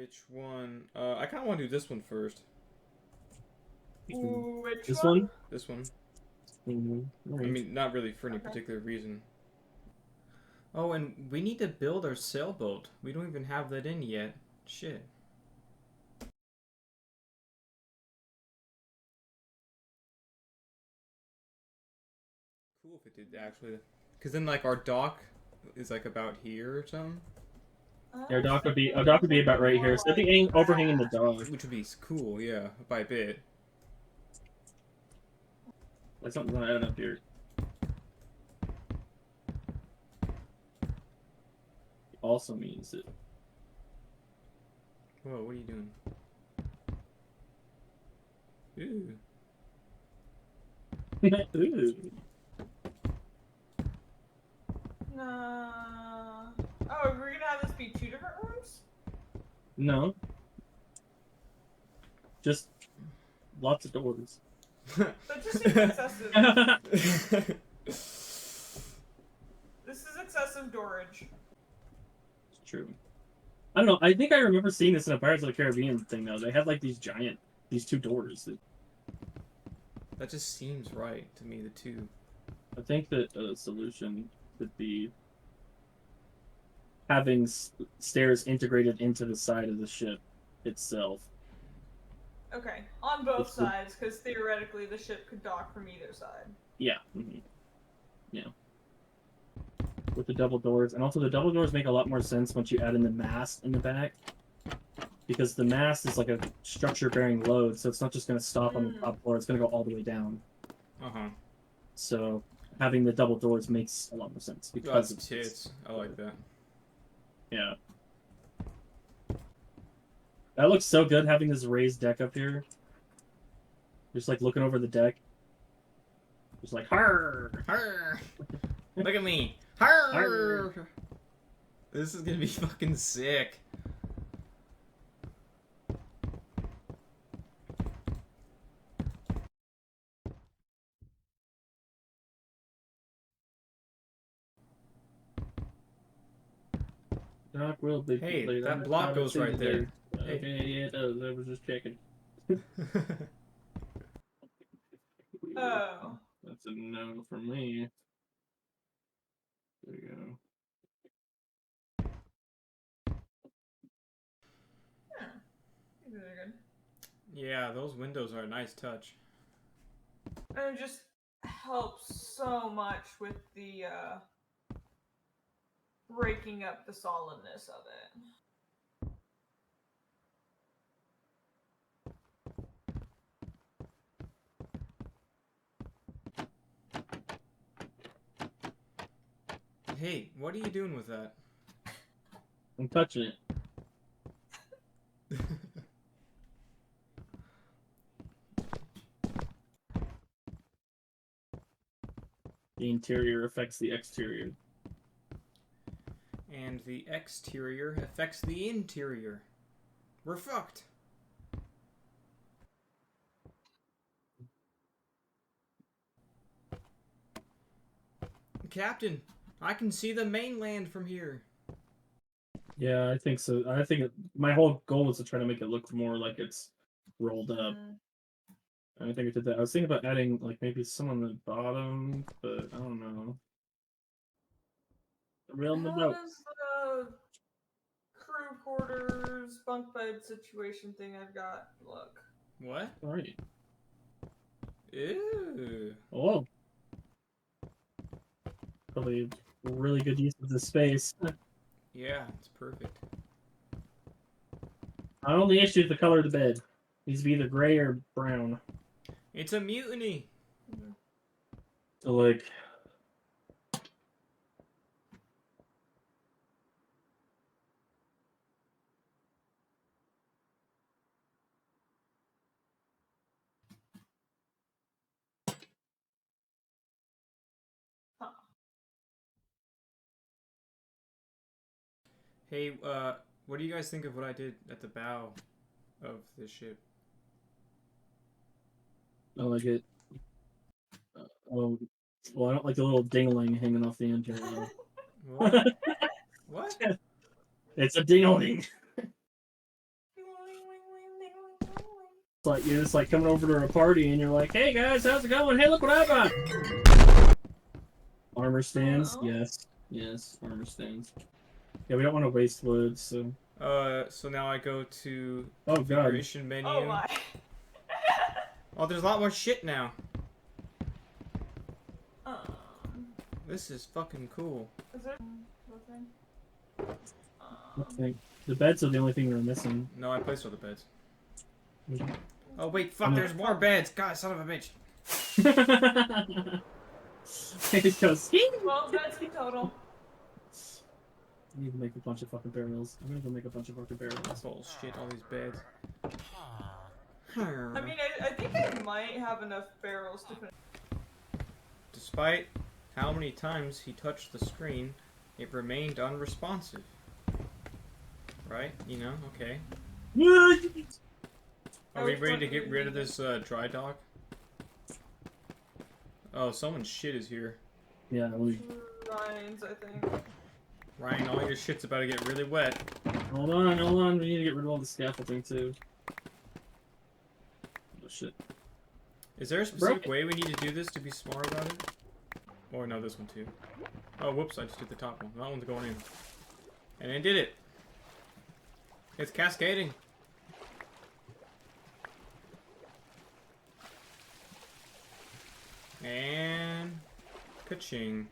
Which one? I kind of want to do this one first. Ooh, which This one? one? This one. I Right. mean, not really for any Okay. particular reason. Oh, and we need to build our sailboat. We don't even have that in yet. Shit. Cool if it did actually. Because then, like, our dock is like about here or something. Our was dock would be thinking our dock would be about right more here. So I think like overhanging the that. dock. Which would be cool, yeah, by a bit. That's something not adding up here. Also means that Whoa, what are you doing? Ooh. Ooh. Nah. Oh, we're gonna have this be two different rooms? No. Just lots of doors. That just seems excessive. This is excessive storage. It's true. I don't know. I think I remember seeing this in a Pirates of the Caribbean thing though. They had like these two doors. That just seems right to me, the two. I think that a solution could be having stairs integrated into the side of the ship itself. Okay, on both Which would- sides, because theoretically the ship could dock from either side. Yeah. Yeah. With the double doors, and also the double doors make a lot more sense once you add in the mast in the back, because the mast is like a structure-bearing load, so it's not just going to stop on the top floor; it's going to go all the way down. Uh-huh. So having the double doors makes a lot more sense because That's tits. I like that. Yeah. That looks so good having this raised deck up here. Just like looking over the deck. Just like harr. Harr! Look at me! Harr. Harr! This is gonna be fucking sick. Dock will be Hey, laid that on the block powder goes right there. Hey. Okay, yeah, it does. I was just checking. Oh. That's a no for me. There you go. Yeah. These are good. Yeah, those windows are a nice touch. And it just helps so much with the breaking up the solidness of it. Hey, what are you doing with that? I'm touching it. The interior affects the exterior. And the exterior affects the interior. We're fucked. Captain, I can see the mainland from here. Yeah, I think so. I think my whole goal is to try to make it look more like it's rolled up. I think I did that. I was thinking about adding like maybe some on the bottom, but I don't know. Real in the How boat. does the crew quarters bunk bed situation thing I've got look? What? All right. Ew. Oh, probably really good use of the space. Yeah, it's perfect. My only issue is the color of the bed. It needs to be either gray or brown. It's a mutiny. So like, Huh. Hey, what do you guys think of what I did at the bow of the ship? I like it. Oh, well, I don't like the little dingling hanging off the end here. What? What? It's a dingling. like you're just like coming over to a party and you're like, "Hey guys, how's it going? Hey, look what I got!" Armor stands, Oh. yes, armor stands. Yeah, we don't want to waste wood, so. So now I go to Oh god. configuration menu. Oh my. Oh, there's a lot more shit now. Um, This is fucking cool. is there nothing? Okay. The beds are the only thing we're missing. No, I placed all the beds. Mhm. Oh wait, fuck! There's more beds. God, son of a bitch. It goes. Well, that's the total. I need to make a bunch of fucking barrels. I'm gonna go make a bunch of fucking barrels. Bullshit, all these beds. I mean, I think I might have enough barrels to finish. Despite how many times he touched the screen, it remained unresponsive. Right? You know? Okay. Are we ready to get rid of this dry dock? Oh, someone's shit is here. Yeah, Ryan's, I think. Ryan, all your shit's about to get really wet. hold on. We need to get rid of all the scaffolding too. Oh shit. Is there a specific way we need to do this to be smart about it? Or no, this one too. Oh, whoops, I just did the top one. That one's going in. And I did it. It's cascading. And... ka-ching.